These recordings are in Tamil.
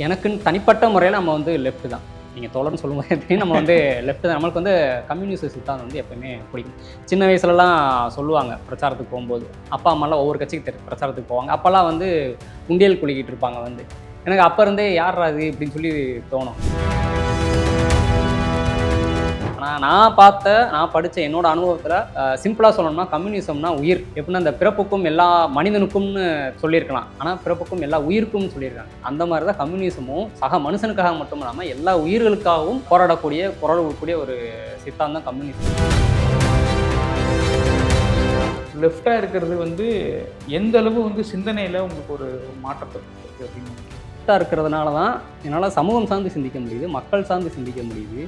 எனக்குன்னு தனிப்பட்ட முறையில் நம்ம வந்து லெஃப்ட் தான். நீங்கள் தோழர்னு சொல்லும்போது தெரியும் நம்ம வந்து லெஃப்ட் தான். நம்மளுக்கு வந்து கம்யூனிஸ்ட் சித்தாந்தம் வந்து எப்பயுமே பிடிக்கும். சின்ன வயசுலலாம் சொல்லுவாங்க பிரச்சாரத்துக்கு போகும்போது. அப்பா அம்மாலாம் ஒவ்வொரு கட்சிக்கு பிரச்சாரத்துக்கு போவாங்க. அப்போல்லாம் வந்து உண்டியல் குலுக்கிட்டு இருப்பாங்க வந்து. எனக்கு அப்போ இருந்தே யார்ரா அது இப்படின்னு சொல்லி தோணும். ஆனால் நான் படித்த என்னோட அனுபவத்தில் சிம்பிளாக சொல்லணும்னா கம்யூனிசம்னா உயிர். எப்படின்னா அந்த பிறப்புக்கும் எல்லா மனிதனுக்கும்னு சொல்லியிருக்கலாம். ஆனால் பிறப்புக்கும் எல்லா உயிருக்கும்னு சொல்லியிருக்காங்க. அந்த மாதிரி தான் கம்யூனிசமும் சக மனுஷனுக்காக மட்டும் இல்லாமல் எல்லா உயிர்களுக்காகவும் போராடக்கூடிய குரல் கொடுக்கக்கூடிய ஒரு சித்தாந்தம் கம்யூனிசம். லெஃப்டாக இருக்கிறது வந்து எந்த அளவு வந்து சிந்தனையில் உங்களுக்கு ஒரு மாற்றத்தை கொடுத்துருக்கு அப்படின்னு லெஃப்டாக இருக்கிறதுனால தான் என்னால் சமூகம் சார்ந்து சிந்திக்க முடியுது, மக்கள் சார்ந்து சிந்திக்க முடியுது.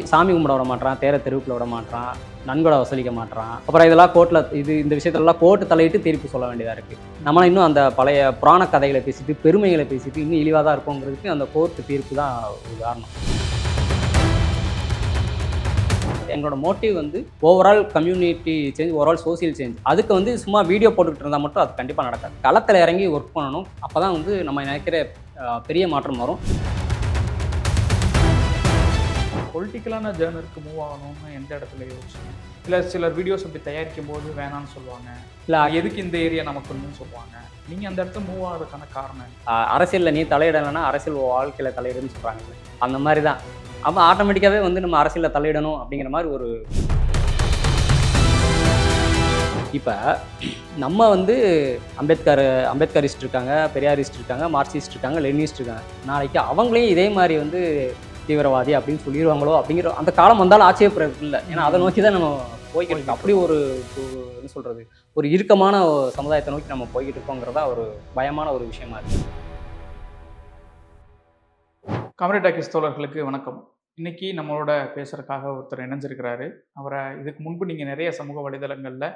சாமி கும்பிட விட மாட்டான், தேரை தெருவுக்குள்ள விட மாட்டான், நன்கொடை வசூலிக்க மாட்டான். அப்புறம் இதெல்லாம் கோர்ட்டில் இந்த விஷயத்தெல்லாம் கோர்ட்டு தலையிட்டு தீர்ப்பு சொல்ல வேண்டியதாக இருக்குது. நம்மளாம் இன்னும் அந்த பழைய புராண கதைகளை பேசிட்டு பெருமைகளை பேசிட்டு இன்னும் இழிவாக தான் இருப்போங்கிறதுக்கு அந்த கோர்ட்டு தீர்ப்பு தான் உதாரணம். எங்களோட மோட்டிவ் வந்து overall community change, overall social change. அதுக்கு வந்து சும்மா வீடியோ போட்டுக்கிட்டு இருந்தால் மட்டும் அது கண்டிப்பாக நடக்காது. களத்தில் இறங்கி ஒர்க் பண்ணணும். அப்போ தான் வந்து நம்ம நினைக்கிற பெரிய மாற்றம் வரும். பொலிட்டிக்கலான ஜேர்னலுக்கு மூவ் ஆகணும்னு எந்த இடத்துல யோசிச்சீங்க? இல்லை சிலர் வீடியோஸ் அப்படி தயாரிக்கும் போது வேணான்னு சொல்லுவாங்க, இல்லை எதுக்கு இந்த ஏரியா நமக்குன்னு சொல்லுவாங்க. நீங்கள் அந்த இடத்துல மூவ் ஆகிறதுக்கான காரணம் அரசியலில் நீ தலையிடலைன்னா அரசியல் வாழ்க்கையில் தலையிடுன்னு சொல்கிறாங்க. அந்த மாதிரி தான். அப்போ ஆட்டோமேட்டிக்காகவே வந்து நம்ம அரசியலில் தலையிடணும் அப்படிங்கிற மாதிரி ஒரு இப்போ நம்ம வந்து அம்பேத்கரிஸ்ட் இருக்காங்க, பெரியாரிஸ்ட் இருக்காங்க, மார்க்சிஸ்ட் இருக்காங்க, லெனினிஸ்ட் இருக்காங்க. நாளைக்கு அவங்களையும் இதே மாதிரி வந்து தீவிரவாதி அப்படின்னு சொல்லிடுவாங்களோ அப்படிங்கிற அந்த காலம் வந்தாலும் ஆச்சரியப்படுறது இல்லை. ஏன்னா அதை நோக்கி தான் நம்ம போய்கிட்டு இருக்கோம். அப்படி ஒரு என்ன சொல்கிறது, ஒரு இறுக்கமான சமுதாயத்தை நோக்கி நம்ம போய்கிட்டு இருக்கோங்கிறதா ஒரு பயமான ஒரு விஷயமா இருக்குது. காம்ரேட் டாக்கீஸ் தோழர்களுக்கு வணக்கம். இன்னைக்கு நம்மளோட பேசுறதுக்காக ஒருத்தர் இணைஞ்சிருக்கிறாரு. அவரை இதுக்கு முன்பு நீங்கள் நிறைய சமூக வலைதளங்களில்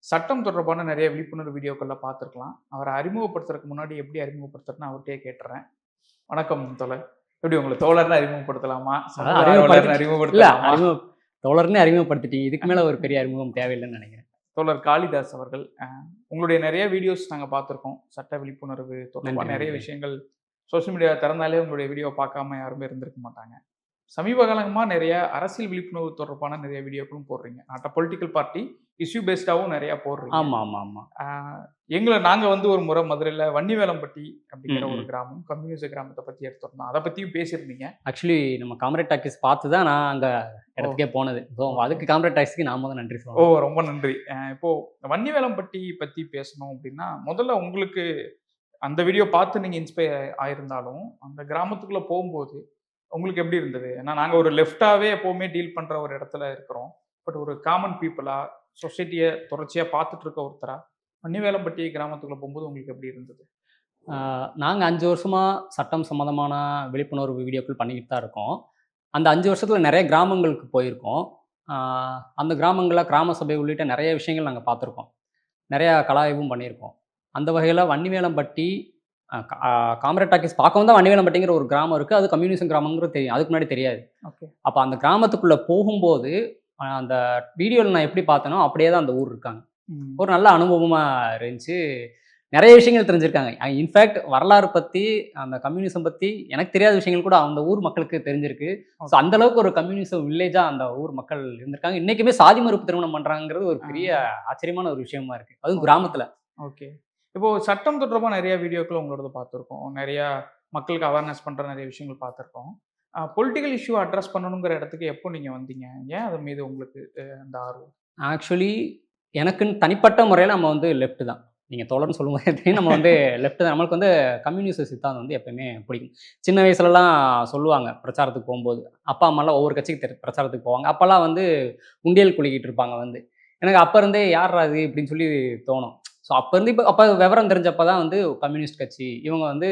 சட்டம் தொடர்பான நிறைய விழிப்புணர்வு வீடியோக்களில் பார்த்துருக்கலாம். அவரை அறிமுகப்படுத்துறதுக்கு முன்னாடி எப்படி அறிமுகப்படுத்துறதுன்னு அவர்கிட்டயே கேட்டுறேன். வணக்கம் தோழர். எப்படி உங்களை தோழர்னு அறிமுகப்படுத்தலாமா? தோழர்னு அறிமுகப்படுத்திட்டீங்க. இதுக்கு மேலே ஒரு பெரிய அறிமுகம் தேவையில்லைன்னு நினைக்கிறேன். தோழர் காளிதாஸ் அவர்கள், உங்களுடைய நிறைய வீடியோஸ் நாங்கள் பார்த்துருக்கோம். சட்ட விழிப்புணர்வு தொடர்பாக நிறைய விஷயங்கள் சோஷியல் மீடியா திறந்தாலே உங்களுடைய வீடியோ பார்க்காம யாருமே இருந்திருக்க மாட்டாங்க. சமீப காலமாக நிறைய அரசியல் விழிப்புணர்வு தொடர்பான நிறைய வீடியோக்களும் போடுறீங்க. நாட்ட பொலிட்டிக்கல் பார்ட்டி இஷ்யூ பேஸ்டாகவும் நிறையா போடுறீங்க. ஆமாம். நாங்கள் வந்து ஒரு முறை மதுரையில் வன்னிவேலம்பட்டி அப்படிங்கிற ஒரு கிராமம், கம்யூனிஸ்ட் கிராமத்தை பற்றி எடுத்துருந்தோம். அதை பற்றியும் பேசியிருந்தீங்க. ஆக்சுவலி நம்ம காம்ரேட் டாக்கீஸ் பார்த்து தான் நான் அங்கே இடத்துக்கே போனது. ஸோ அதுக்கு காம்ரேட் டாக்கீஸ்க்கு நான் முதல்ல நன்றி சொல்லுவேன். ரொம்ப நன்றி. இப்போது வன்னிவேலம்பட்டி பற்றி பேசணும் அப்படின்னா முதல்ல உங்களுக்கு அந்த வீடியோ பார்த்து நீங்கள் இன்ஸ்பயர் ஆயிருந்தாலும் அந்த கிராமத்துக்குள்ளே போகும்போது உங்களுக்கு எப்படி இருந்தது? ஏன்னா நாங்கள் ஒரு லெஃப்டாகவே எப்போவுமே டீல் பண்ணுற ஒரு இடத்துல இருக்கிறோம். பட் ஒரு காமன் பீப்புளாக சொசைட்டியை தொடர்ச்சியாக பார்த்துட்டு இருக்க ஒருத்தரா வன்னிவேலம்பட்டி கிராமத்துக்குள்ளே போகும்போது உங்களுக்கு எப்படி இருந்தது? நாங்கள் 5 வருஷமாக சட்டம் சம்மந்தமான விழிப்புணர்வு வீடியோக்கள் பண்ணிக்கிட்டு தான் இருக்கோம். அந்த 5 வருஷத்தில் நிறைய கிராமங்களுக்கு போயிருக்கோம். அந்த கிராமங்களில் கிராம சபை உள்ளிட்ட நிறைய விஷயங்கள் நாங்கள் பார்த்துருக்கோம். நிறையா கலாய்வும் பண்ணியிருக்கோம். அந்த வகையில் வன்னிவேலம்பட்டி காம்ரேட் டாக்கீஸ் பார்க்கவும் தான் வன்னிவேலம்பட்டிங்கிற ஒரு கிராமம் இருக்குது. அது கம்யூனிசம் கிராமங்கிறது தெரியும். அதுக்கு முன்னாடி தெரியாது. ஓகே. அப்போ அந்த கிராமத்துக்குள்ளே போகும்போது அந்த வீடியோவில் நான் எப்படி பார்த்தேனோ அப்படியே தான் அந்த ஊர் இருக்காங்க. ஒரு நல்ல அனுபவமாக இருந்துச்சு. நிறைய விஷயங்கள் தெரிஞ்சிருக்காங்க. இன்ஃபேக்ட் வரலாறு பற்றி, அந்த கம்யூனிசம் பற்றி எனக்கு தெரியாத விஷயங்கள் கூட அந்த ஊர் மக்களுக்கு தெரிஞ்சிருக்கு. ஸோ அந்தளவுக்கு ஒரு கம்யூனிசம் வில்லேஜாக அந்த ஊர் மக்கள் இருந்திருக்காங்க. இன்றைக்குமே சாதி மறுப்பு திருமணம் பண்ணுறாங்கிறது ஒரு பெரிய ஆச்சரியமான ஒரு விஷயமா இருக்குது, அதுவும் கிராமத்தில். ஓகே. இப்போது சட்டம் தொடர்பாக நிறைய வீடியோக்கள் உங்களோட பார்த்துருக்கோம். நிறையா மக்களுக்கு அவேர்னஸ் பண்ணுற நிறைய விஷயங்கள் பார்த்துருக்கோம். பொலிட்டிக்கல் இஷ்யூ அட்ரஸ் பண்ணணுங்கிற இடத்துக்கு எப்போ நீங்கள் வந்தீங்க? ஏன் அது மீது உங்களுக்கு அந்த ஆர்வம்? ஆக்சுவலி எனக்குன்னு தனிப்பட்ட முறையில் நம்ம வந்து லெஃப்ட் தான். நீங்கள் தோழர்னு சொல்லும்போது தெரியும் நம்ம வந்து லெஃப்ட் தான். நம்மளுக்கு வந்து கம்யூனிஸ்ட் சித்தாந்தம் வந்து எப்பயுமே பிடிக்கும். சின்ன வயசுலலாம் சொல்லுவாங்க பிரச்சாரத்துக்கு போகும்போது. அப்பா அம்மாலாம் ஒவ்வொரு கட்சிக்கு பிரச்சாரத்துக்கு போவாங்க. அப்போல்லாம் வந்து உண்டியல் குலுக்கிட்டு இருப்பாங்க வந்து. எனக்கு அப்போ இருந்தே யார்ரா அது இப்படின்னு சொல்லி தோணும். ஸோ அப்போ விவரம் தெரிஞ்சப்போ தான் வந்து கம்யூனிஸ்ட் கட்சி இவங்க வந்து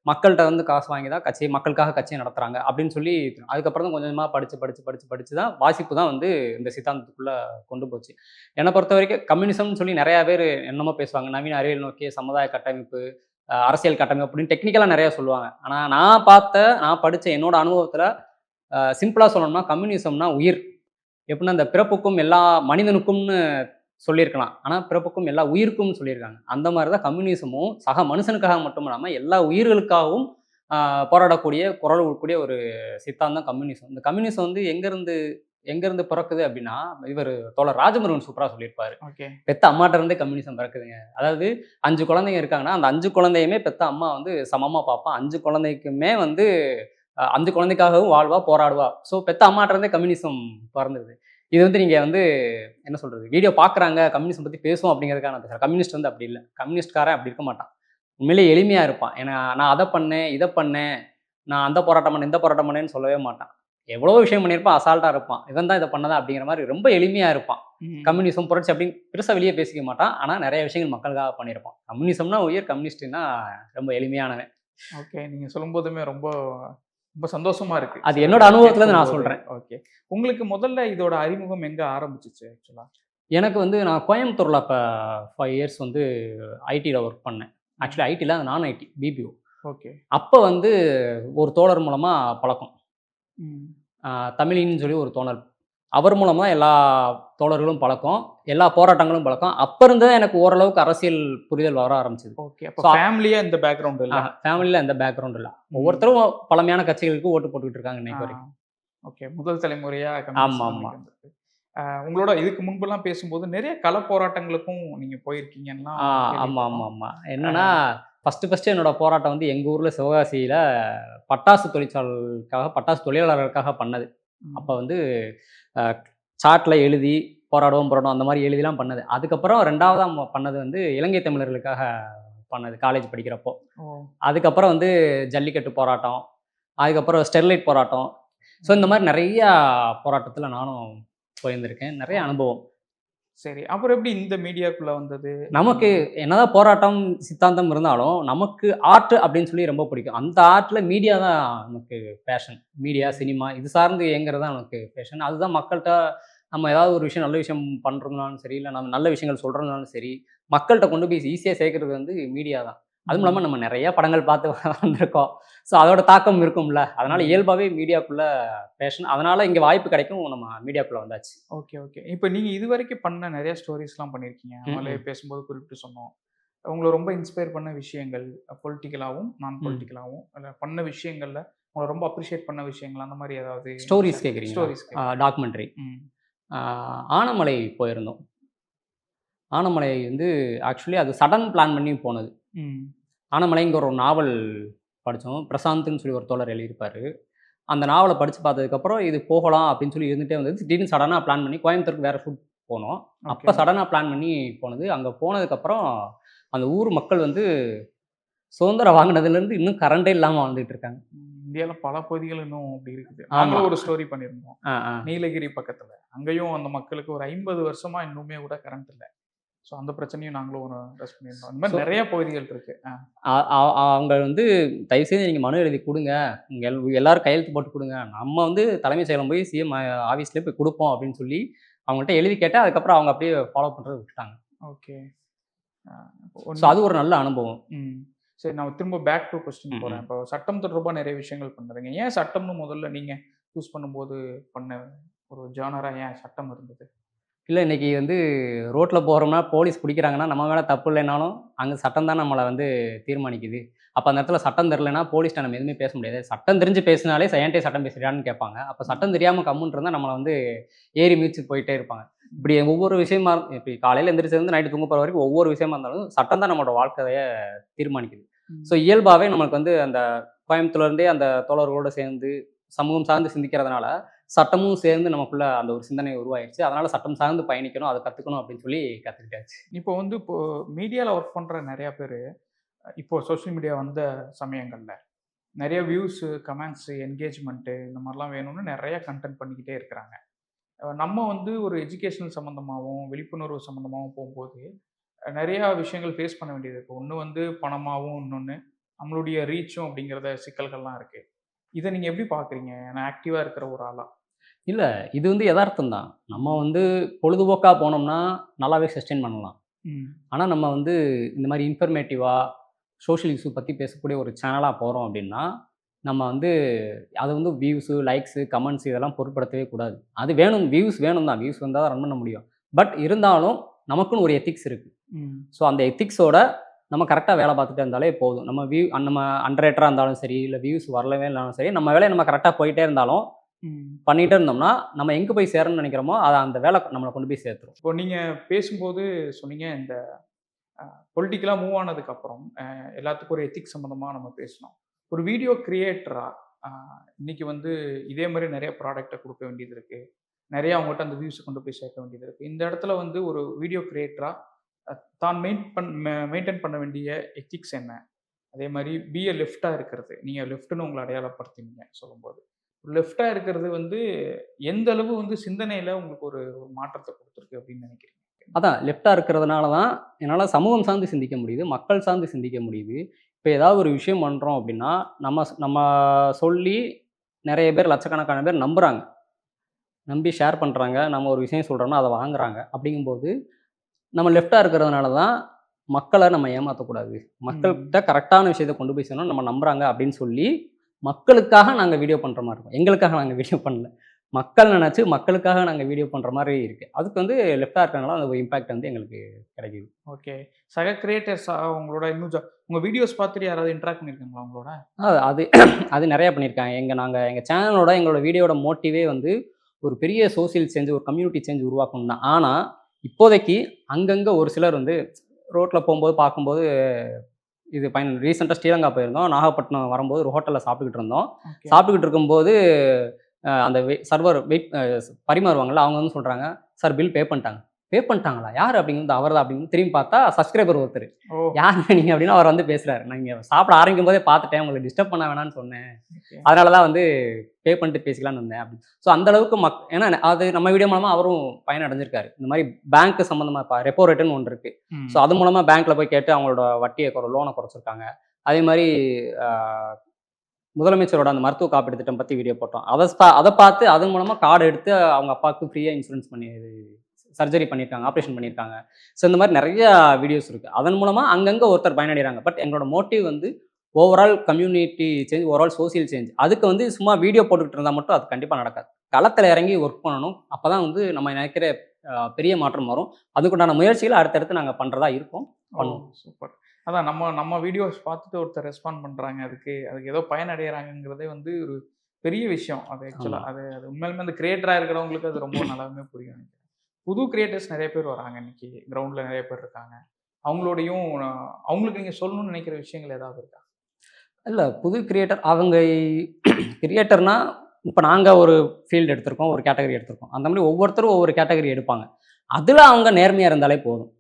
மக்கள்கிட்ட வந்து காசு வாங்கி தான் மக்களுக்காக கட்சியை நடத்துகிறாங்க அப்படின்னு சொல்லி அதுக்கப்புறம் தான் கொஞ்சம் கொஞ்சமாக படித்து தான் வாசிப்பு தான் வந்து இந்த சித்தாந்தத்துக்குள்ளே கொண்டு போச்சு. என்னை பொறுத்த வரைக்கும் கம்யூனிசம்னு சொல்லி நிறையா பேர் என்னமோ பேசுவாங்க. நவீன அறிவியல் நோக்கிய சமுதாய கட்டமைப்பு, அரசியல் கட்டமைப்பு அப்படின்னு டெக்னிக்கலாக நிறையா சொல்லுவாங்க. ஆனால் நான் படித்த என்னோட அனுபவத்தில் சிம்பிளாக சொல்லணும்னா கம்யூனிசம்னா உயிர். எப்படின்னா அந்த பிறப்புக்கும் எல்லா மனிதனுக்கும்னு சொல்லியிருக்கலாம். ஆனால் பிறப்புக்கும் எல்லா உயிருக்கும் சொல்லியிருக்காங்க. அந்த மாதிரி தான் கம்யூனிசமும் சக மனுஷனுக்காக மட்டும் இல்லாமல் எல்லா உயிர்களுக்காகவும் போராடக்கூடிய குரல் கொடுக்கக்கூடிய ஒரு சித்தாந்தம் கம்யூனிசம். இந்த கம்யூனிசம் வந்து எங்கேருந்து பிறக்குது அப்படின்னா, இவர் தோழர் ராஜமுருகன் சூப்பரா சொல்லியிருப்பாரு. ஓகே. பெத்த அம்மாட்ட இருந்தே கம்யூனிசம் பிறக்குதுங்க. அதாவது 5 குழந்தைங்க இருக்காங்கன்னா, அந்த 5 குழந்தையுமே பெத்த அம்மா வந்து சமமா பார்ப்பா. 5 குழந்தைக்குமே வந்து 5 குழந்தைக்காகவும் வாழ்வா, போராடுவா. ஸோ பெத்த அம்மாட்ட இருந்தே கம்யூனிசம் பொறந்தது. இது வந்து நீங்க வந்து என்ன சொல்றது? வீடியோ பார்க்குறாங்க, கம்யூனிசம் பத்தி பேசுவோம் அப்படிங்கிறதுக்காக நான் பேசுறேன். கம்யூனிஸ்ட் வந்து அப்படி இல்ல. கம்யூனிஸ்ட்காரன் அப்படி இருக்க மாட்டான். உண்மையிலேயே எளிமையா இருப்பான். ஏன்னா, நான் அத பண்ணேன், இத பண்ணேன், நான் அந்த போராட்டம் பண்ணேன், இந்த போராட்டம் பண்ணேன்னு சொல்லவே மாட்டான். எவ்வளவோ விஷயம் பண்ணியிருப்பான், அசால்ட்டா இருப்பான். இவன் தான் இத பண்ணதா அப்படிங்கிற மாரி ரொம்ப எளிமையா இருப்பான். ம். கம்யூனிசம், புரட்சி அப்படின்னு பெருசா வெளிய பேசிக்க மாட்டான். ஆனா நெறைய விஷயங்கள் மக்களுக்காக பண்ணியிருப்பான். கம்யூனிசம்னா உயிர், கம்யூனிஸ்ட்னா ரொம்ப எளிமையானவன். ஓகே. நீங்க சொல்லும்போதுமே ரொம்ப ரொம்ப சந்தோஷமா இருக்கு. அது என்னோட அனுபவத்துல இருந்து நான் சொல்றேன். ஓகே. உங்களுக்கு முதல்ல இதோட அறிமுகம் எங்க ஆரம்பிச்சுச்சு ஆக்சுவலா? எனக்கு வந்து நான் கோயம்புத்தூர்ல அப்ப 5 இயர்ஸ் வந்து ஐடில ஒர்க் பண்ணேன். ஆக்சுவலி ஐடில நான் ஐடி, பிபிஓ. ஓகே. அப்ப வந்து ஒரு தோழர் மூலமா பழக்கம். ம். தமிழின்னு சொல்லி ஒரு தோழர். அவர் மூலமா எல்லா தோழர்களும் பழக்கம். எல்லா போராட்டங்களும் பழக்கம். அப்ப இருந்து தான் எனக்கு ஓரளவுக்கு அரசியல் புரிதல் வர ஆரம்பிச்சது. ஓகே. அப்ப ஸோ ஃபேமிலியா இந்த பேக்ரவுண்ட் இல்ல. ஃபேமிலில எந்த பேக்ரவுண்ட் இல்ல. ம். ஒவ்வொருத்தரும் பழமையான கட்சிகளுக்கு ஓட்டு போட்டுக்கிட்டு இருக்காங்க இன்னைக்கு வரைக்கும். ஓகே. முதல் தலைமுறையா ஆமா, கம்யூனிஸ்ட் ஆமா. நம்பிக்கை வந்திருக்கு. உங்களோட இதுக்கு முன்பெல்லாம் பேசும்போது நிறைய கள போராட்டங்களுக்கும் நீங்க போயிருக்கீங்கன்னுலாம் ஆமா, கேள்விப்பட்டோம். ஆமா. என்னன்னா, ஃபர்ஸ்ட்டு என்னோட போராட்டம் வந்து எங்க ஊர்ல சிவகாசியில பட்டாசு பட்டாசு தொழிலாளர்களுக்காக பண்ணது. அப்ப ம். வந்து அ சார்ட்ல எழுதி போராடுவோம் அந்த மாரி எழுதிலாம் பண்ணது. அதுக்கப்புறம் 2வதா பண்ணது வந்து இலங்கை தமிழர்களுக்காக பண்ணது காலேஜ் படிக்கிறப்போ. ஓ! அதுக்கப்புறம் வந்து ஜல்லிக்கட்டு போராட்டம், அதுக்கப்புறம் ஸ்டெர்லைட் போராட்டம். ஸோ இந்த மாரி நெறையா போராட்டத்துல நானும் போயிருந்திருக்கேன். நெறைய ஓகே. அனுபவம். சரி. அப்புறம் எப்படி இந்த மீடியாக்குள்ள வந்தது? நமக்கு என்னதான் போராட்டம், சித்தாந்தம் இருந்தாலும், நமக்கு ஆர்ட் அப்படின்னு சொல்லி ரொம்ப பிடிக்கும். அந்த ஆர்ட்ல மீடியா தான் நமக்கு பேஷன். மீடியா, சினிமா இது சார்ந்து இயங்குறது தான் நமக்கு பேஷன். அதுதான் மக்கள்ட்ட நம்ம ஏதாவது ஒரு விஷயம் நல்ல விஷயம் பண்றோம்னாலும் சரி, இல்ல நம்ம நல்ல விஷயங்கள் சொல்றோம்னாலும் சரி, மக்கள்ட்ட கொண்டு போய் ஈஸியா சேர்க்கிறது வந்து மீடியா தான். அதுவும் இல்லாம ம். நம்ம நெறைய படங்கள் பார்த்து வந்திருக்கோம். ஸோ அதோட தாக்கம் இருக்கும்ல. அதனால ம். இயல்பாவே மீடியாக்குள்ள பேஷன். அதனால இங்க வாய்ப்பு கிடைக்கும். நம்ம மீடியாக்குள்ள வந்தாச்சு. ஓகே. இப்ப நீங்க இதுவரைக்கும் பண்ண நெறைய ஸ்டோரீஸ்லாம் பண்ணியிருக்கீங்க. நம்மளே ம். பேசும்போது குறிப்பிட்டு சொன்னோம். உங்கள ரொம்ப இன்ஸ்பயர் பண்ண விஷயங்கள், பொலிட்டிக்கலாவும், நான் ம். பொலிட்டிக்கலாவும் இல்ல பண்ண விஷயங்கள்ல உங்கள ரொம்ப அப்ரிஷியேட் பண்ண விஷயங்கள் அந்த மாரி ஏதாவது ஸ்டோரீஸ் கேட்குறீங்களா? ஸ்டோரீஸ் கேட்கிறேன். டாக்குமெண்ட்ரி. ம். ஆ ஆனமலை போயிருந்தோம். ஆனமலை வந்து ஆக்சுவலி அது சடன் பிளான் பண்ணி போனது. ம். ஆனமலைங்கிற ஒரு நாவல் படிச்சோம். பிரசாந்த்ன்னு சொல்லி ஒரு தோழர் எழுதியிருப்பாரு. அந்த நாவல படிச்சு பார்த்ததுக்கப்புறம், இது போகலாம் அப்படின்னு சொல்லி இருந்துட்டே வந்தது. திடீர்னு சடனா பிளான் பண்ணி கோயம்புத்தூருக்கு வேற ஷூட் போனோம். ஓகே. அப்ப சடனா பிளான் பண்ணி போனது. அங்க போனதுக்கப்புறம், அந்த ஊர் மக்கள் வந்து சுதந்திரம் வாங்குனதுலேருந்து இன்னும் கரண்டே இல்லாம வாழ்ந்துட்டு இருக்காங்க. இந்தியால பல பகுதிகள் இன்னும் அப்படி இருக்குது. ஆமா. நாங்களும் ஒரு ஸ்டோரி பண்ணியிருந்தோம். ஆ, ஆ. நீலகிரி பக்கத்துல. அங்கேயும் அந்த மக்களுக்கு ஒரு 50 வருஷமா இன்னுமே கூட கரண்ட் இல்ல. ஸோ அந்த பிரச்சனையும் நாங்களும் ஒரு அட்ரஸ் பண்ணியிருந்தோம். இந்த ஸோ மாரி நெறைய பகுதிகள் இருக்கு. அ அ அவங்க வந்து தயவுசெய்து நீங்க மனு எழுதி குடுங்க. நீங்க எல்லாரும் கையெழுத்து போட்டு குடுங்க. நம்ம வந்து தலைமைச் செயலகம் போய் சிஎம் ஆஃபீஸ்லயே போய் குடுப்போம் அப்படின்னு சொல்லி அவங்கள்ட்ட எழுதி கேட்டேன். அதுக்கப்புறம் அவங்க அப்படியே ஃபாலோ பண்றத விட்டுட்டாங்க. ஓகே. அ ஸோ அது ஒரு நல்ல அனுபவம். ம். சரி நான் திரும்ப பேக் டூ கொஸ்டின் ம், போறேன். ம். இப்போ சட்டம் தொடர்பா நெறைய விஷயங்கள் பண்றீங்க. ஏன் சட்டம்னு முதல்ல நீங்க சூஸ் பண்ணும்போது பண்ண ஒரு ஜானரா ஏன் சட்டம் இருந்தது? இல்ல இன்னைக்கு வந்து ரோட்ல போறோம்னா, போலீஸ் புடிக்கிறாங்கன்னா, நம்ம மேல தப்பு இல்லைனாலும், அங்க சட்டம் தான் நம்மள வந்து தீர்மானிக்குது. அப்ப அந்த இடத்துல சட்டம் தெரியலன்னா, போலீஸ்ட்ட நம்ம எதுவுமே பேச முடியாது. சட்டம் தெரிஞ்சு பேசினாலே, "என்ட்டயே சட்டம் பேசுறியான்னு?" கேட்பாங்க. அப்ப சட்டம் தெரியாம கம்முன்னு இருந்தா, நம்மள வந்து ஏறி மிதிச்சு போயிட்டே இருப்பாங்க. இப்படி ஒவ்வொரு விஷயமா இப்படி காலையில எந்திரிச்சதுலருந்து நைட்டு தூங்க போற வரைக்கும் ஒவ்வொரு விஷயமா இருந்தாலும், சட்டம் தான் நம்மளோட வாழ்க்கைய தீர்மானிக்குது. ஸோ ம். இயல்பாவே நமக்கு வந்து அந்த கோயம்புத்தூர்ல இருந்தே அந்த தோழர்களோட சேர்ந்து, சமூகம் சார்ந்து சிந்திக்கிறதுனால, சட்டமும் சேர்ந்து நமக்குள்ள அந்த ஒரு சிந்தனை உருவாயிருச்சு. அதனால சட்டம் சார்ந்து பயணிக்கணும், அத கத்துக்கணும் அப்படின்னு சொல்லி கத்துக்கிட்டாச்சு. இப்போ மீடியால ஒர்க் பண்ற நெறைய பேரு, இப்போ சோசியல் மீடியா வந்த சமயங்கள்ல, நெறைய வியூஸு, கமெண்ட்ஸு, என்கேஜ்மென்ட்டு இந்த மாரிலாம் வேணும்னு நெறைய கன்டென்ட் பண்ணிக்கிட்டே இருக்கிறாங்க. நம்ம வந்து ஒரு எஜுகேஷனல் சம்மந்தமாவும், விழிப்புணர்வு சம்மந்தமாவும் போம்போது, நெறையா விஷயங்கள் ஃபேஸ் பண்ண வேண்டியது இருக்கு. ஒண்ணு வந்து பணமாவும், இன்னொன்னு நம்மளுடைய ரீச்சும் அப்படிங்கிறத சிக்கல்கள்லாம் இருக்கு. இத நீங்க எப்படி பார்க்குறீங்க? ஏன்னா ஆக்டிவா இருக்கிற ஒரு ஆளா? இல்ல இது வந்து எதார்த்தம் தான். நம்ம ம். வந்து பொழுதுபோக்கா போனோம்னா, நல்லாவே சஸ்டெயின் பண்ணலாம். ம். ஆனா நம்ம வந்து இந்த மாரி இன்ஃபர்மேட்டிவா, சோஷியல் இஷ்யூ பத்தி பேசக்கூடிய ஒரு சேனலா போறோம் அப்படின்னா, நம்ம வந்து அது வந்து வியூஸு, லைக்ஸு, கமெண்ட்ஸ் இதெல்லாம் பொருட்படுத்தவே கூடாது. அது வேணும் வியூஸ் வேணும் தான். வியூஸ் வந்தா தான் ரன் பண்ண முடியும். பட் இருந்தாலும் நமக்குன்னு ஒரு எத்திக்ஸ் இருக்குது. ம். ஸோ அந்த எத்திக்ஸோட நம்ம கரெக்டாக வேலை பார்த்துட்டு இருந்தாலே போதும். நம்ம அண்டர்ரேட்டராக இருந்தாலும் சரி, இல்லை வியூஸ் வரலவே இருந்தாலும் சரி, நம்ம வேலையை நம்ம கரெக்டாக போயிட்டே இருந்தாலும் ம். பண்ணிகிட்டே இருந்தோம்னா நம்ம எங்கே போய் சேரணும்னு நினைக்கிறோமோ அதை அந்த வேலை நம்மளை கொண்டு போய் சேர்த்துரும். இப்போ நீங்க பேசும்போது சொன்னீங்க, இந்த பொலிட்டிக்கலா மூவ் ஆனதுக்கு அப்புறம் எல்லாத்துக்கும் ஒரு எத்திக்ஸ் சம்மந்தமா நம்ம பேசினோம். ஒரு வீடியோ கிரியேட்டரா இன்னைக்கு வந்து இதே மாதிரி நிறைய ப்ராடக்ட்டை கொடுக்க வேண்டியது இருக்கு. நிறைய அவங்ககிட்ட அந்த வியூஸை கொண்டு போய் சேர்க்க வேண்டியது இருக்கு. இந்த இடத்துல வந்து ஒரு வீடியோ கிரியேட்டரா தான் மெயின்டைன் பண்ண வேண்டிய எத்திக்ஸ் என்ன? அதே மாதிரி பிஏ லெஃப்டா இருக்கிறது. நீங்க லெஃப்ட்னு உங்களை அடையாளப்படுத்தினீங்க சொல்லும்போது. லெஃப்டா இருக்கிறது வந்து எந்த அளவு வந்து சிந்தனையில உங்களுக்கு ஒரு மாற்றத்தை கொடுத்துருக்கு அப்படின்னு நினைக்கிறீங்க? அதான் லெஃப்டாக இருக்கிறதுனால தான் என்னால் சமூகம் சார்ந்து சிந்திக்க முடியுது, மக்கள் சார்ந்து சிந்திக்க முடியுது. இப்போ ஏதாவது ஒரு விஷயம் பண்ணுறோம் அப்படின்னா நம்ம சொல்லி நிறைய பேர், லட்சக்கணக்கான பேர் நம்புகிறாங்க, நம்பி ஷேர் பண்ணுறாங்க. நம்ம ஒரு விஷயம் சொல்கிறோம்னா அதை வாங்குறாங்க. அப்படிங்கும்போது நம்ம லெஃப்டாக இருக்கிறதுனால தான் மக்களை நம்ம ஏமாற்றக்கூடாது, மக்கள்கிட்ட கரெக்டான விஷயத்தை கொண்டு போய் சேர்க்கணும், நம்ம நம்புகிறாங்க அப்படின்னு சொல்லி மக்களுக்காக நாங்கள் வீடியோ பண்ணுற மாதிரி இருக்கும். எங்களுக்காக நாங்கள் வீடியோ பண்ணல, மக்கள் நினச்சி மக்களுக்காக நாங்கள் வீடியோ பண்ணுற மாதிரி இருக்குது. அதுக்கு வந்து லெஃப்டாக இருக்கிறதுனால அந்த ஒரு இம்பேக்ட் வந்து எங்களுக்கு கிடைக்குது. ஓகே. சக கிரியேட்டர்ஸா உங்களோட இன்னும் உங்க வீடியோஸ் பார்த்துட்டு யாராவது இன்டராக்ட் பண்ணியிருக்காங்களா உங்களோட? அது அது நிறையா பண்ணியிருக்காங்க. எங்கள் சேனலோட எங்களோட வீடியோட மோட்டிவே வந்து ஒரு பெரிய சோசியல் சேஞ்ச், ஒரு கம்யூனிட்டி சேஞ்ச் உருவாக்கணும் தான். ஆனால் இப்போதைக்கு அங்கங்கே ஒரு சிலர் வந்து ரோட்டில் போகும்போது பார்க்கும்போது, இது ரீசெண்டாக ஸ்ரீலங்கா போயிருந்தோம். நாகப்பட்டினம் வரும்போது ஒரு ஹோட்டலில் சாப்பிட்டுக்கிட்டு இருந்தோம். ஓகே. சாப்பிட்டுக்கிட்டு இருக்கும்போது அந்த சர்வர் பரிமாறுவாங்கல்ல, அவங்க வந்து சொல்கிறாங்க, சார் பில் பே பண்ணிட்டாங்க. பே பண்ணிட்டாங்களா? யார் அப்படிங்கிறது? அவர் தான் அப்படிங்கிறது. திரும்பி பார்த்தா சப்ஸ்கிரைபர் ஒருத்தர். ஓ! யாருங்க நீங்கள் அப்படின்னு அவர் வந்து பேசுகிறாரு. நான் இங்கே சாப்பிட ஆரம்பிக்கும் போதே பார்த்துட்டேன், உங்களை டிஸ்டர்ப் பண்ண வேணாம்னு சொன்னேன், ஓகே. அதனால தான் வந்து பே பண்ணிட்டு பேசிக்கலான்னு வந்தேன் அப்படின்னு. ஸோ அந்த அளவுக்கு ஏன்னா அது நம்ம வீடியோ மூலமாக அவரும் பயனடைஞ்சிருக்காரு. இந்த மாதிரி பேங்க் சம்மந்தமாக இப்போ ரெப்போ ரேட்டுன்னு ஒன்று இருக்குது. ம். ஸோ அது மூலமாக பேங்க்கில் போய் கேட்டு அவங்களோட வட்டியை லோனை குறைச்சிருக்காங்க. அதே மாதிரி முதலமைச்சரோட அந்த மருத்துவ காப்பீடு திட்டம் பற்றி வீடியோ போட்டோம். அதை பார்த்து அதன் மூலமாக கார்டு எடுத்து அவங்க அப்பாவுக்கு ஃப்ரீயாக இன்சூரன்ஸ் பண்ணி சர்ஜரி பண்ணியிருக்காங்க, ஆப்ரேஷன் பண்ணியிருக்காங்க. ஸோ இந்த மாதிரி நிறைய வீடியோஸ் இருக்குது. அதன் மூலமாக அங்கங்கே ஒருத்தர் பயனடைகிறாங்க. பட் எங்களோட மோட்டிவ் வந்து overall community change, overall social change. அதுக்கு வந்து சும்மா வீடியோ போட்டுக்கிட்டு இருந்தால் மட்டும் அது கண்டிப்பாக நடக்காது. களத்தில் இறங்கி ஒர்க் பண்ணணும். அப்போ தான் வந்து நம்ம நினைக்கிற பெரிய மாற்றம் வரும். அதுக்குண்டான முயற்சிகளை அடுத்தடுத்து நாங்கள் பண்ணுறதா இருக்கோம், பண்ணுவோம். சூப்பர். அதான் நம்ம வீடியோஸ் பார்த்துட்டு ஒருத்தர் ரெஸ்பாண்ட் பண்ணுறாங்க, அதுக்கு ஏதோ பயனடைகிறாங்கிறதே வந்து ஒரு பெரிய விஷயம். அது ஆக்சுவலாக அது உண்மையிலுமே அந்த கிரியேட்டராக இருக்கிறவங்களுக்கு அது ரொம்ப நல்லாவே புரியும் நினைக்கிறேன். புது கிரியேட்டர்ஸ் நிறைய பேர் வராங்க இன்னைக்கு, கிரவுண்டில் நிறைய பேர் இருக்காங்க. அவங்களோடையும் அவங்களுக்கு நீங்கள் சொல்லணும்னு நினைக்கிற விஷயங்கள் ஏதாவது இருக்கா? இல்லை, புது கிரியேட்டர் அவங்க கிரியேட்டர்னா இப்போ நாங்கள் ஒரு ஃபீல்டு எடுத்திருக்கோம், ஒரு கேட்டகரி எடுத்திருக்கோம். அந்த மாதிரி ஒவ்வொருத்தரும் ஒவ்வொரு கேட்டகரி எடுப்பாங்க. அதில் அவங்க நேர்மையாக இருந்தாலே போதும்.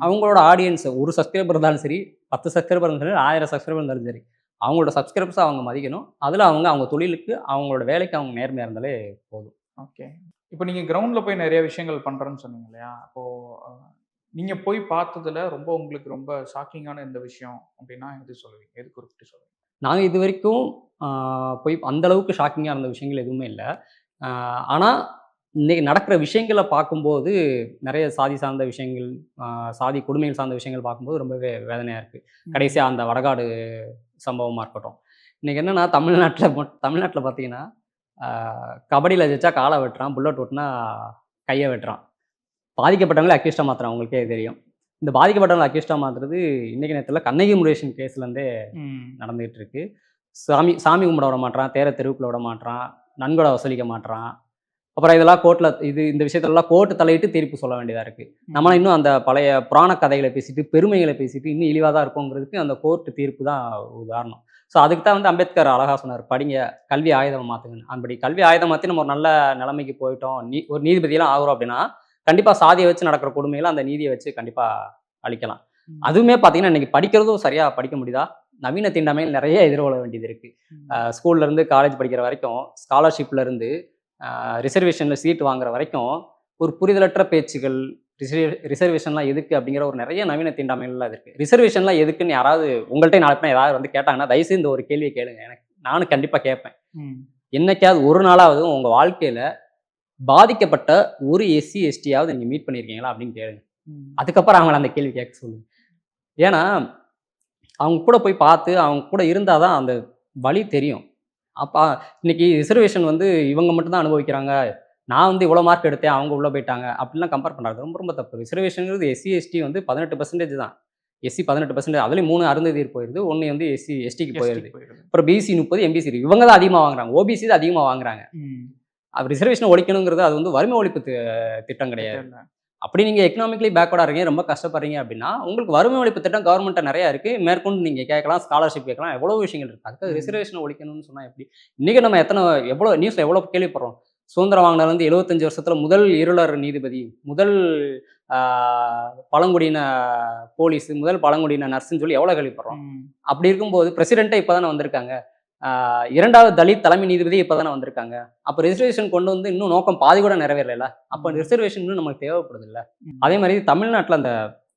அவங்களோட ஆடியன்ஸ் ஒரு சப்ஸ்கிரைபர் இருந்தாலும் சரி, 10 சப்ஸ்கிரைபர் இருந்தாலும் சரி, 1000 சப்ஸ்கிரைபர் இருந்தாலும் சரி, அவங்களோட சப்ஸ்கிரைபர்ஸை அவங்க மதிக்கணும். அதில் அவங்க தொழிலுக்கு, அவங்களோட வேலைக்கு அவங்க நேர்மையாக இருந்தாலே போதும். ஓகே. இப்போ நீங்கள் கிரவுண்டில் போய் நிறைய விஷயங்கள் பண்ணுறேன்னு சொன்னீங்க இல்லையா? அப்போது நீங்கள் போய் பார்த்ததுல உங்களுக்கு ரொம்ப ஷாக்கிங்கான இந்த விஷயம் அப்படின்னா எது சொல்லுவீங்க? எது குறிப்பிட்டு சொல்லுவீங்க? நாங்கள் இது வரைக்கும் போய் அந்த அளவுக்கு ஷாக்கிங்காக இருந்த விஷயங்கள் எதுவுமே இல்லை. ஆனால் இன்னைக்கு நடக்கிற விஷயங்களை பார்க்கும்போது, நிறைய சாதி சார்ந்த விஷயங்கள், சாதி கொடுமைகள் சார்ந்த விஷயங்கள் பார்க்கும்போது ரொம்பவே வேதனையாக இருக்குது. கடைசியாக அந்த வடகாடு சம்பவமாக இருக்கட்டும். இன்றைக்கி என்னென்னா, தமிழ்நாட்டில் பார்த்தீங்கன்னா, கபடியில் ஜெயிச்சா காலை வெட்டுறான், புல்லட் ஓட்டுனா கையை வெட்டுறான். பாதிக்கப்பட்டவங்களை அக்யூஸ்டாக மாற்றுறான். உங்களுக்கே தெரியும். இந்த பாதிக்கப்பட்டவங்களை அக்யூஸ்டாக மாற்றுறது இன்றைக்கி நேரத்தில் கண்ணகி முருகேசன் கேஸ்லேருந்தே நடந்துகிட்டு இருக்கு. சாமி கும்பிட விட மாட்டான், தேரை தெருவுக்குள்ள விட மாட்டான், நன்கொடை வசூலிக்க மாட்டான். அப்புறம் இதெல்லாம் கோர்ட்டில் இந்த விஷயத்துலலாம் கோர்ட்டு தலையிட்டு தீர்ப்பு சொல்ல வேண்டியதாக இருக்குது. நம்மளாம் இன்னும் அந்த பழைய புராண கதைகளை பேசிட்டு, பெருமைகளை பேசிட்டு இன்னும் இழிவாக தான் இருக்குங்கிறதுக்கு அந்த கோர்ட்டு தீர்ப்பு தான் உதாரணம். ஸோ அதுக்கு தான் வந்து அம்பேத்கர் அழகாக சொன்னார், படிங்க, கல்வி ஆயுதம் மாற்றுங்கன்னு. அப்படி கல்வி ஆயுதம் மாற்றி நம்ம ஒரு நல்ல நிலைமைக்கு போயிட்டோம், ஒரு நீதிபதியெல்லாம் ஆகிறோம் அப்படின்னா, கண்டிப்பாக சாதியை வச்சு நடக்கிற கொடுமைகளை அந்த நீதியை வச்சு கண்டிப்பாக அழிக்கலாம். அதுவுமே பார்த்தீங்கன்னா, இன்றைக்கி படிக்கிறதும் சரியாக படிக்க முடியுதா? நவீன தீண்டாமையில் நிறைய எதிர்கொள்ள வேண்டியது இருக்குது. ஸ்கூல்லேருந்து காலேஜ் படிக்கிற வரைக்கும், ஸ்காலர்ஷிப்லேருந்து ரிசர்வேஷனில் சீட் வாங்குற வரைக்கும் ஒரு புரிதலற்ற பேச்சுகள், ரிசர்வேஷன்லாம் எதுக்கு அப்படிங்கிற ஒரு நிறைய நவீன தீண்டாமைகள்லாம் இருக்குது. ரிசர்வேஷன்லாம் எதுக்குன்னு யாராவது உங்கள்கிட்ட நாளைக்கு பேர் ஏதாவது வந்து கேட்டாங்கன்னா, தயவுசெய்து இந்த ஒரு கேள்வியை கேளுங்க. நானும் கண்டிப்பாக கேட்பேன். என்னைக்காவது ஒரு நாளாவது உங்கள் வாழ்க்கையில் பாதிக்கப்பட்ட ஒரு எஸ்சி எஸ்டியாவது நீங்கள் மீட் பண்ணியிருக்கீங்களா அப்படின்னு கேளுங்க. அதுக்கப்புறம் அவங்கள அந்த கேள்வி கேட்க சொல்லுங்க. ஏன்னா அவங்க கூட போய் பார்த்து அவங்க கூட இருந்தால் தான் அந்த வழி தெரியும். அப்போ இன்னைக்கு ரிசர்வேஷன் வந்து இவங்க மட்டும்தான் அனுபவிக்கிறாங்க, நான் வந்து இவ்வளோ மார்க் எடுத்தேன், அவங்க உள்ள போயிட்டாங்க. அப்படிலாம் கம்பேர் பண்றாங்க. ரொம்ப ரொம்ப தப்பு. ரிசர்வேஷன்ங்கிறது எஸ்சி, எஸ்டி வந்து 18% தான். எஸ்சி 18% அதுலயும் 3 அருந்ததியர் போயிருது. 1 வந்து எஸ்சி, எஸ்டிக்கு போயிருது. எஸ்டிக்கு போயிருது. அப்புறம் பிசி 30, எம்பிசி இவங்க தான் அதிகமா வாங்குறாங்க. ஓபிசி தான் அதிகமா வாங்குறாங்க. ம். அப்ப ரிசர்வேஷன ஒழிக்கணுங்கிறது அது வந்து வறுமை ஒழிப்பு திட்டம் கிடையாது. இல்ல. அப்படி நீங்க எக்கனாமிக்கலி பேக்வர்டா இருக்கீங்க, ரொம்ப கஷ்டப்படுறீங்க அப்படின்னா, உங்களுக்கு வறுமை ஒழிப்பு திட்டம் கவர்மெண்ட்ல நெறைய இருக்கு. மேற்கொண்டு நீங்க கேட்கலாம், ஸ்காலர்ஷிப் கேட்கலாம். எவ்வளவோ விஷயங்கள் இருக்கு. அதுக்கு ம். ரிசர்வேஷன ஒழிக்கணும்னு சொன்னா எப்படி? இன்னைக்கு நம்ம எவ்வளோ நியூஸ்ல எவ்வளோ கேள்விப்படுறோம். சுதந்திரம் வாங்கினதுலருந்து 75 வருஷத்துல முதல் இருளர் நீதிபதி, முதல் ஆ பழங்குடியின போலீஸ், முதல் பழங்குடியின நர்ஸ்ன்னு சொல்லி எவ்வளோ கேள்விப்படுறோம். ம். அப்படி இருக்கும்போது பிரசிடென்ட்டே இப்ப தானே வந்திருக்காங்க. 2வது தலித் தலைமை நீதிபதி இப்ப தானே வந்திருக்காங்க. அப்ப ரிசர்வேஷன் கொண்டு வந்து இன்னும் நோக்கம் பாதி கூட நிறைவேறலைல. அப்ப ம். ரிசர்வேஷன் இன்னும் நமக்கு தேவைப்படுதுல்ல. ம். அதே மாரி தமிழ்நாட்டுல அந்த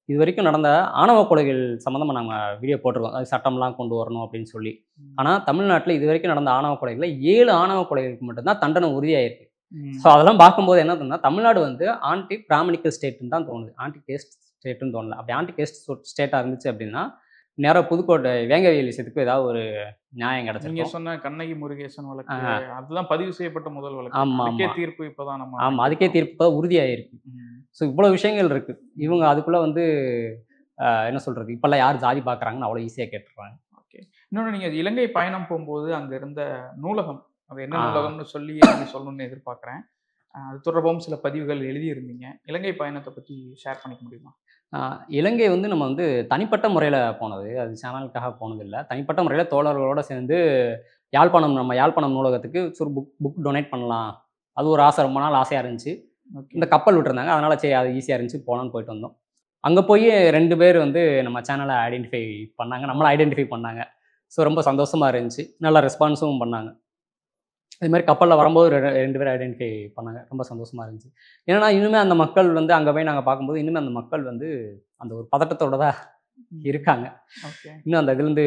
இதுவரைக்கும் நடந்த ஆணவ கொலைகள் சம்மந்தமா நாங்க வீடியோ போட்டிருக்கோம். அது சட்டம்லாம் கொண்டு வரணும் அப்படின்னு சொல்லி. ம். ஆனா தமிழ்நாட்டுல இதுவரைக்கும் நடந்த ஆணவ கொலைகள்ல 7 ஆணவ கொலைகளுக்கு மட்டும் தான் தண்டனை உறுதியாயிருக்கு. ம். ஸோ அதெல்லாம் பார்க்கும்போது என்ன தோணுதுன்னா, தமிழ்நாடு வந்து ஆன்டி பிராமணிக்கல் ஸ்டேட்ன்னு தான் தோணுது. ஆன்டி கேஸ்ட் ஸ்டேட்ன்னு தோணல. அப்படி ஆன்டி கேஸ்ட் ஸ்டேட்டா இருந்துச்சு அப்படின்னா, நேரா புதுக்கோட்டை வேங்கவேலி விஷயத்துக்கு ஏதாவது ஒரு நியாயம் நீங்க கிடைச்சிருக்கும். சொன்ன கண்ணகி முருகேசன் வழக்கு, ஆ. அதுதான் பதிவு செய்யப்பட்ட முதல் வழக்கு. ஆமா, அதுக்கே ஆமா. தீர்ப்பு இப்பதான் நம்ம ஆமா. அதுக்கே வாங்கியிருக்கோம். தீர்ப்பு உறுதியாயிருக்கு. ம். ஸோ இவ்வளோ விஷயங்கள் இருக்கு. இவங்க அதுக்குள்ள வந்து என்ன சொல்றது? இப்பல்லாம் யார் ஜாதி பார்க்குறாங்கன்னு அவ்வளோ ஈஸியா கேட்டுர்றாங்க. ஓகே. இன்னொன்னு நீங்க இலங்கை பயணம் போம்போது அங்க இருந்த நூலகம், அது என்ன ஆ. நூலகம்னு சொல்லி நீங்க சொல்லணும்னு எதிர்பார்க்கிறேன். அது தொடர்பாவும் சில பதிவுகள் எழுதியிருந்தீங்க. இலங்கை பயணத்த பத்தி ஷேர் பண்ணிக்க முடியுமா? ஆ இலங்கை வந்து நம்ம வந்து தனிப்பட்ட முறையில போனது. அது சேனலுக்காக போனதில்ல. தனிப்பட்ட முறையில தோழர்களோட சேர்ந்து யாழ்ப்பாணம் நூலகத்துக்கு ஒரு புக் டொனேட் பண்ணலாம். அது ஒரு ஆசை ரொம்ப நாள் ஆசையா இருந்துச்சு. ஓகே. இந்த கப்பல் விட்டுருந்தாங்க. அதனால சரி அது ஈஸியா இருந்துச்சு போலான்னு போயிட்டு வந்தோம். அங்க போய் 2 பேர் வந்து நம்ம சேனல ஐடென்டிஃபை பண்ணாங்க. நம்மள ஐடென்டிஃபை பண்ணாங்க. ஸோ ரொம்ப சந்தோஷமா இருந்துச்சு. நல்ல ரெஸ்பான்ஸும் பண்ணாங்க. அது மாரி கப்பல்ல வரும்போது 2 பேரும் ஐடென்டிஃபை பண்ணாங்க. ரொம்ப சந்தோஷமா இருந்துச்சு. என்னன்னா, இன்னுமே அந்த மக்கள் வந்து அங்க போய் நாங்க பார்க்கும்போது, இன்னுமே அந்த மக்கள் வந்து அந்த ஒரு பதட்டத்தோட தான் ம். இருக்காங்க. ஓகே. இன்னும் அந்த இதுலருந்து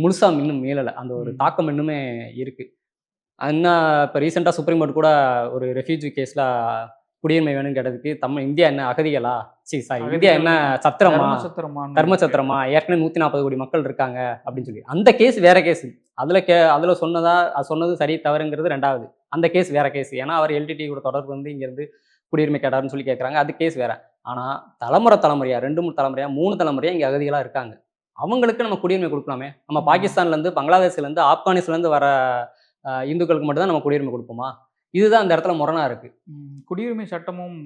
முழுசா இன்னும் மீளல. அந்த ஒரு ம். தாக்கம் இன்னுமே இருக்கு. இன்னும் இப்ப ரீசென்ட்டா சுப்ரீம் கோர்ட் கூட ஒரு ரெஃப்யூஜி கேஸ்ல குடியுரிமை வேணும்னு கேட்டதுக்கு, இந்தியா என்ன அகதிகளா? சாரி இந்தியா என்ன அகதிகள் சத்திரமா? தர்ம சத்திரமான்னு தர்ம சத்திரமா? ஏற்கனவே 140 கோடி மக்கள் இருக்காங்க அப்படின்னு சொல்லி. அந்த கேஸ் வேற கேஸ். அதுல அது சொன்னது சரி, தவறுங்கிறது 2வது. அந்த கேஸ் வேற கேஸ். ஏன்னா, அவர் எல்டிடி கூட தொடர்பு வந்து இங்கேருந்து குடியுரிமை கேட்டாருன்னு சொல்லி கேட்குறாங்க. அது கேஸ் வேற. ஆனா, தலைமுறையா 2, 3 தலைமுறையா, 3 தலைமுறையா இங்க அகதிகளா இருக்காங்க. அவங்களுக்கு நம்ம குடியுரிமை குடுக்கலாமே. நம்ம ம். பாகிஸ்தான்லேருந்து, பங்களாதேஷ்லேருந்து, ஆப்கானிஸ்தான்லேருந்து வர இந்துக்களுக்கு மட்டும் தான் நம்ம குடியுரிமை குடுப்போமா? இதுதான் அந்த இடத்துல முரணா இருக்கு. ம். குடியுரிமை சட்டமும்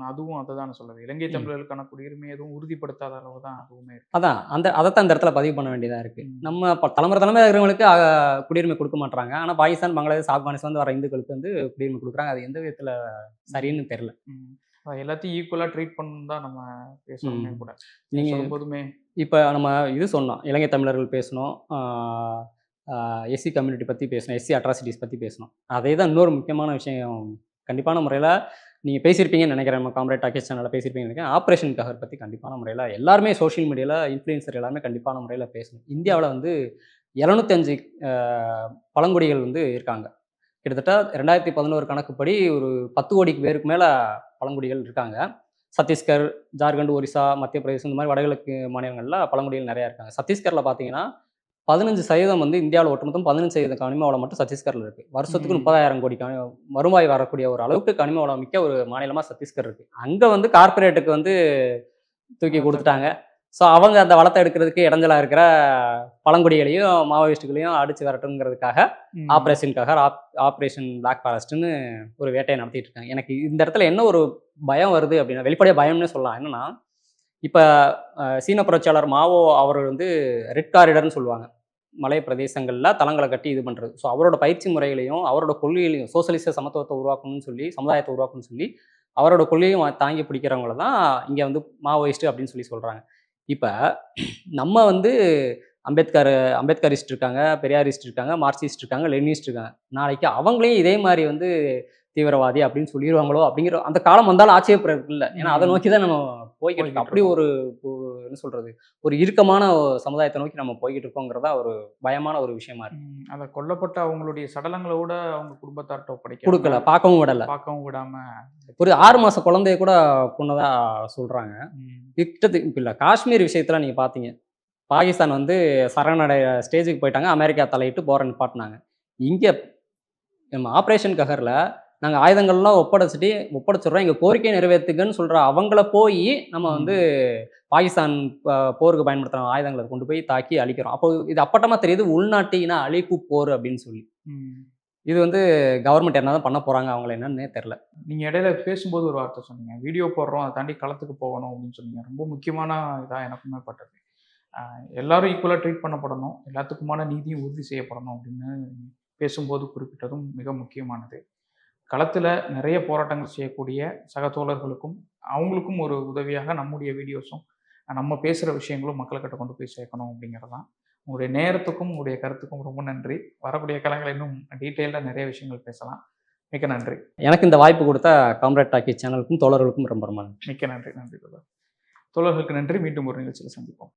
அதுவும் அததானே சொல்லுது. இலங்கை ம். தமிழர்களுக்கான குடியுரிமை எதுவும் உறுதிப்படுத்தாத அளவு தான் அதுவுமே இருக்கு. அதான். அதத்தான் இந்த இடத்துல பதிவு பண்ண வேண்டியதா இருக்கு. ம். நம்ம தலைமுறையா இருக்கிறவங்களுக்கு குடியுரிமை குடுக்க மாட்றாங்க. ஆனா பாகிஸ்தான், பங்களாதேஷ், ஆப்கானிஸ்தான்லேருந்து வர இந்துக்களுக்கு வந்து குடியுரிமை குடுக்குறாங்க. அது எந்த விதத்துல சரின்னு தெரியல. ம். எல்லாத்தையும் ஈக்குவலா ட்ரீட் பண்ணணும்னு தான் நம்ம பேசுறோமே ம். கூட. நீங்க சொல்லும்போதுமே இப்ப நம்ம இது சொன்னோம். இலங்கை தமிழர்கள் பேசுனோம். எஸ்சி கம்யூனிட்டி பத்தி பேசினோம். எஸ்சி அட்ராசிட்டீஸ் பத்தி பேசினோம். அதே தான் இன்னொரு முக்கியமான விஷயம். கண்டிப்பான முறையில நீங்க பேசியிருப்பீங்கன்னு நெனைக்கிறேன். நம்ம காம்ரேட் டாக்கீஸ் சேனல்ல பேசியிருப்பீங்கன்னு நெனைக்கிறேன். ஆப்பரேஷன் ககர் பத்தி கண்டிப்பான முறையில எல்லாருமே சோசியல் மீடியால இன்ஃப்ளூயன்சர் எல்லாருமே கண்டிப்பான முறையில பேசணும். இந்தியாவுல வந்து 705 அ பழங்குடிகள் வந்து இருக்காங்க. கிட்டத்தட்ட 2011 கணக்குப்படி ஒரு 10 கோடிக்கு பேருக்கு மேல பழங்குடிகள் இருக்காங்க. சத்தீஸ்கர், ஜார்க்கண்ட், ஒரிசா, மத்திய பிரதேசம் இந்த மாரி வடகிழக்கு மாநிலங்கள்ல பழங்குடிகள் நெறையா இருக்காங்க. சத்தீஸ்கர்ல பார்த்தீங்கன்னா 15% வந்து இந்தியாவுல ஒட்டுமொத்தம் 15% கனிம வளம் மட்டும் சத்தீஸ்கர்ல இருக்கு. வருஷத்துக்கு ம். 30,000 கோடி வருவாய் வரக்கூடிய ஒரு அளவுக்கு கனிம வளம் மிக்க ஒரு மாநிலமா சத்தீஸ்கர் இருக்கு. அங்க வந்து கார்ப்பரேட்டுக்கு வந்து தூக்கி குடுத்துட்டாங்க. ஸோ அவங்க அந்த வளத்த எடுக்கிறதுக்கு இடைஞ்சலா இருக்கிற பழங்குடிகளையும், மாவோயிஸ்ட்டுகளையும் அடிச்சு விரட்டணுங்கிறதுக்காக ம். ஆப்பரேஷன் பிளாக் ஃபாரஸ்ட்ன்னு ஒரு வேட்டைய நடத்திட்டு இருக்காங்க. எனக்கு இந்த இடத்துல என்ன ஒரு பயம் வருது அப்படின்னா, வெளிப்படையா பயம்னே சொல்லலாம். என்னன்னா, இப்ப சீன புரட்சியாளர் மாவோ அவர் வந்து ரெட் காரிடர்ன்னு சொல்லுவாங்க. மலை பிரதேசங்கள்ல தளங்கள கட்டி இது பண்றது. ஸோ அவரோட பயிற்சி முறைகளையும், அவரோட கொள்கைகளையும் சோசலிச சமத்துவத்த உருவாக்கணும்னு சொல்லி, சமுதாயத்த உருவாக்கணும்னு சொல்லி, அவரோட கொள்கையும் தாங்கி பிடிக்கிறவங்கள தான் இங்க வந்து மாவோயிஸ்ட் அப்படின்னு சொல்லி சொல்றாங்க. இப்ப நம்ம வந்து அம்பேத்கரிஸ்ட் இருக்காங்க, பெரியாரிஸ்ட் இருக்காங்க, மார்க்சிஸ்ட் இருக்காங்க, லெனினிஸ்ட் இருக்காங்க. நாளைக்கு அவங்களையும் இதே மாரி வந்து தீவிரவாதி அப்படின்னு சொல்லிருவாங்களோ அப்படிங்கிற அந்த காலம் வந்தாலும் ஆச்சரியப்படுறதுக்கு இல்ல. ஏன்னா அத ம். நோக்கி தான் நம்ம போய்க்கிட்டு இருக்கோம். அப்படி ஒரு என்ன சொல்றது? ஒரு இறுக்கமான சமுதாயத்த நோக்கி நம்ம போய்க்கிட்டு இருக்கோங்கிறதா ஒரு பயமான ஒரு விஷயமா இருக்கு. அத கொல்லப்பட்ட அவங்களுடைய சடலங்கள கூட அவங்க குடும்பத்தார்ட்ட ஒப்படைக்காம, குடுக்கல. பார்க்கவும் விடல. பார்க்கவும் விடாம ஒரு 6 மாச குழந்தைய கூட கொன்னதா சொல்றாங்க. ம். இப்ப இல்ல காஷ்மீர் விஷயத்துல நீங்க பார்த்தீங்க. பாகிஸ்தான் வந்து சரணடைய ஸ்டேஜுக்கு போயிட்டாங்க. அமெரிக்கா தலையிட்டு போர நிப்பாட்டுனாங்க. இங்க நம்ம ஆப்பரேஷன் ககர்ல நாங்கள் ஆயுதங்கள்லாம் ஒப்படைச்சிடுறோம், எங்கள் கோரிக்கையை நிறைவேற்றுங்கன்னு சொல்கிற அவங்கள போய் நம்ம வந்து பாகிஸ்தான் போருக்கு பயன்படுத்துகிற ஆயுதங்களை கொண்டு போய் தாக்கி அழிக்கிறோம். அப்போ இது அப்பட்டமாக தெரியுது உள்நாட்டின அழிப்பு போர் அப்படின்னு சொல்லி. இது வந்து கவர்மெண்ட் என்ன தான் பண்ண போகிறாங்க, அவங்கள என்னன்னே தெரில. நீங்கள் இடையில பேசும்போது ஒரு வார்த்தை சொன்னீங்க, வீடியோ போடுறோம் அதை தாண்டி களத்துக்கு போகணும் அப்படின்னு சொன்னீங்க. ரொம்ப முக்கியமான இதாக எனக்குமே பட்டது. எல்லாரும் ஈக்குவலாக ட்ரீட் பண்ணப்படணும், எல்லாத்துக்குமான நீதியும் உறுதி செய்யப்படணும் அப்படின்னு பேசும்போது குறிப்பிட்டதும் மிக முக்கியமானது. களத்தில் நிறைய போராட்டங்கள் செய்யக்கூடிய சக தோழர்களுக்கும் அவங்களுக்கும் ஒரு உதவியாக நம்முடைய வீடியோஸும் நம்ம பேசுகிற விஷயங்களும் மக்கள்கிட்ட கொண்டு போய் சேர்க்கணும் அப்படிங்கிறது தான். உங்களுடைய நேரத்துக்கும் உங்களுடைய கருத்துக்கும் ரொம்ப நன்றி. வரக்கூடிய காலங்களில் இன்னும் டீட்டெயிலாக நிறைய விஷயங்கள் பேசலாம். மிக்க நன்றி. எனக்கு இந்த வாய்ப்பு கொடுத்த காம்ரேட் டாக்கி சேனலுக்கும் தோழர்களுக்கும் ரொம்ப ரொம்ப நன்றி. மிக்க நன்றி. தோழர்களுக்கு நன்றி. மீண்டும் ஒரு நிகழ்ச்சியில் சந்திப்போம்.